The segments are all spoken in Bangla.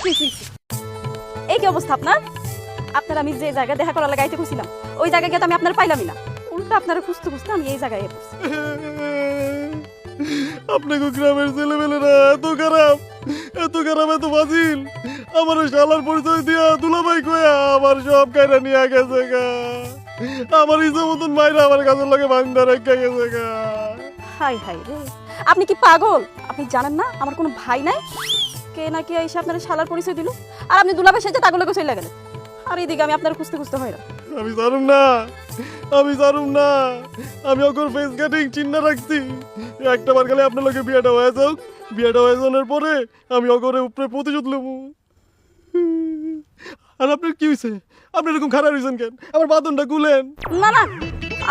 C C C. এই কি অবস্থা আপনার? আপনার আমি যে জায়গায় দেখা করার লাগাইতে খুঁজছিলাম ওই জায়গায় গিয়ে তো আমি আপনার পাইলামই না, উল্টা আপনারা খুঁজতে খুঁজতে আমি এই জায়গায় পড়ছি। আপনাকে গ্রামের ছেলেমেয়েরা এত খারাপ, এত খারাপ, এত ফাজিল। আমার ওই শালার পরিচয় দিয়া দুলাভাই কয়া আমার সব কায়রা নিয়ে গেছে গা। আমার ইচ্ছা মতন মাইরা আমার কাছের লগে বান্দা রেখে গেছে গা। হাই হাই রে, আপনি কি পাগল? আপনি জানেন না আমার কোনো ভাই নাই? কে নাকি এসে আপনার শালার পরিচয় দিল, আর আপনি দুলাভাই সাথে তাগুলোকে চলে গেলেন, আর এইদিকে আমি আপনার খুঁজতে খুঁজতে হয়রান। আমি জানুম না, আমি জানুম না। আমি ওকে ফেস কাটিং চিহ্ন রাখছি। একটা বার গেলে আপনার লোকে বিয়েটা হয়ে যাও, বিয়েটা হয়ে যাওয়ার পরে আমি ওকে উপরে প্রতিশোধ নেব। আর আপনার কি হয়েছে? আপনি এরকম খারাপ হয়েছেন কেন? আমার বাদনটা গুলেন। না না,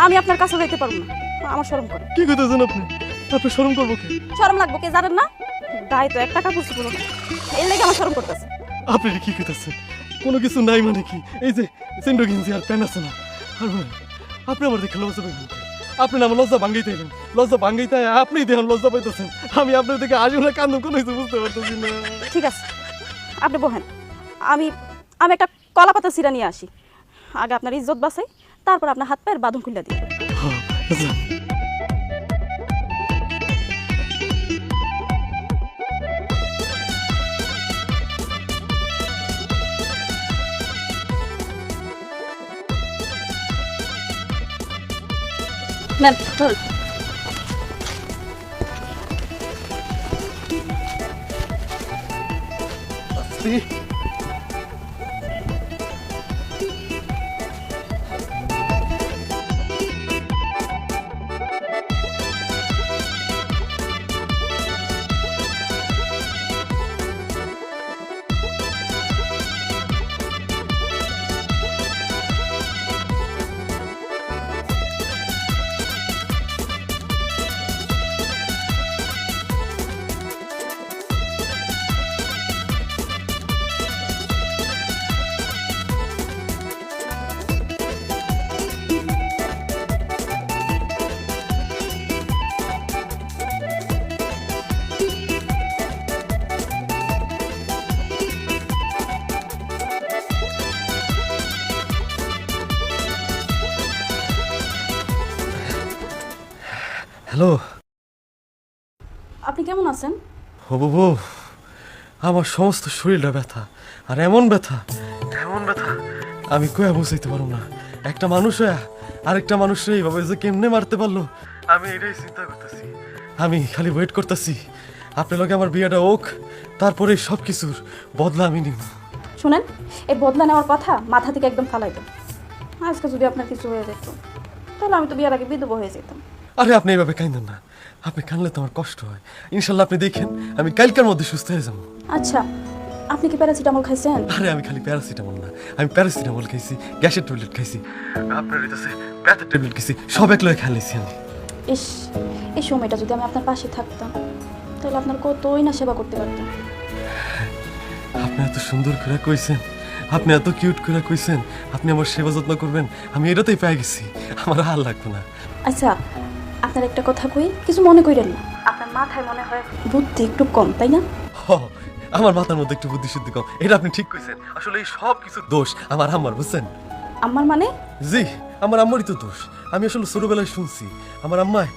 আমি আপনার কাছে যাইতে পারবো না, আমার শরম করে। কি করতেছেন আপনি? আপনি শরম করবো কে? শরম লাগবো কে জানেন না? গায়ে তো 1 টাকা খুঁজছি পুরো, এর লেগে আমার শরম করতেছে। আপনি কি করতেছেন? কোনো কিছু নাই মানে কি? এই যে সেন্ডো গেঞ্জি আর প্যান্ট আছে না, আর বলেন, আপনি আমার দেখে লজ্জা পাইবেন। আপনি না আমার লজ্জা ভাঙ্গাইতে এলেন, লজ্জা ভাঙ্গাইতে আপনি দেখেন লজ্জা পাইতেছেন। আমি আপনার দেখে আসবো না কান্দন কোনো কিছু বুঝতে পারতেছি না। ঠিক আছে, আপনি বহেন, আমি আমি একটা কলা পাতা চিরা নিয়ে আসি। আগে আপনার ইজ্জত বাঁচাই, তারপর আপনার হাত পায়ের বাঁধন খুলে দিই। হ্যাঁ, আচ্ছা। নেন চল। আসছি। হ্যালো। আপনি কেমন আছেন? হবু বউ, আমার সমস্ত শরীরটা ব্যথা, আর এমন ব্যথা, এমন ব্যথা আমি কয়া বুঝাইতে পারবো না। একটা মানুষ হয়ে আরেকটা মানুষের এইভাবে যে কেমনে মারতে পারলো, আমি এটাই চিন্তা করতেছি। আমি খালি ওয়েট করতেছি আপনার লগে আমার বিয়েটা হোক, তারপরে সব কিছুর বদলা আমি নিব। শুনেন, এই বদলা নেওয়ার কথা মাথা থেকে একদম ফালাই দেন। আজকে যদি আপনার কিছু হয়ে যেত, তাহলে আমি তো বিয়ের আগে বিধবা হয়ে যেতাম। আরে আপনি এইভাবে কাঁদেন না, আপনি কানলে তো আমার কষ্ট হয়। ইনশাল্লাহ আপনি দেখেন আমি কালকের মধ্যে সুস্থ হয়ে যাবো। আচ্ছা, আপনি কি প্যারাসিটামল খাইছেন? আরে আমি খালি প্যারাসিটামল না, আমি প্যারাসিটামল খাইছি, গ্যাসের ট্যাবলেট খাইছি, আপনার হইতাছে ব্যথার ট্যাবলেট খাইছি, সব এক লগে খাইছি আমি। ইস, এই সময়টা যদি আমি আপনার পাশে থাকতাম, তাহলে আপনার কতই না সেবা করতে পারতাম। আপনি এত সুন্দর করে কইছেন, আপনি এত কিউট করে কইছেন, আপনি আমার সেবা যত্ন করবেন, আমি এটাতেই পেয়ে গেছি, আমার আর লাগবে না। আচ্ছা, আপনার একটা কথা কই, কিছু মনে করেন না। আপনার মাথায় মনে হয় বুদ্ধি একটু কম, তাই না? হ, আমার মাথার মধ্যে একটু বুদ্ধি শুদ্ধি কম, এটা আপনি ঠিক কইছেন। আসলে এই সব কিছু দোষ আমার আম্মার, বুঝছেন? আমার মানে? জি, আমার আম্মারই তো দোষ। আমি আসলে ছোটবেলায় শুনছি আমার আম্মায়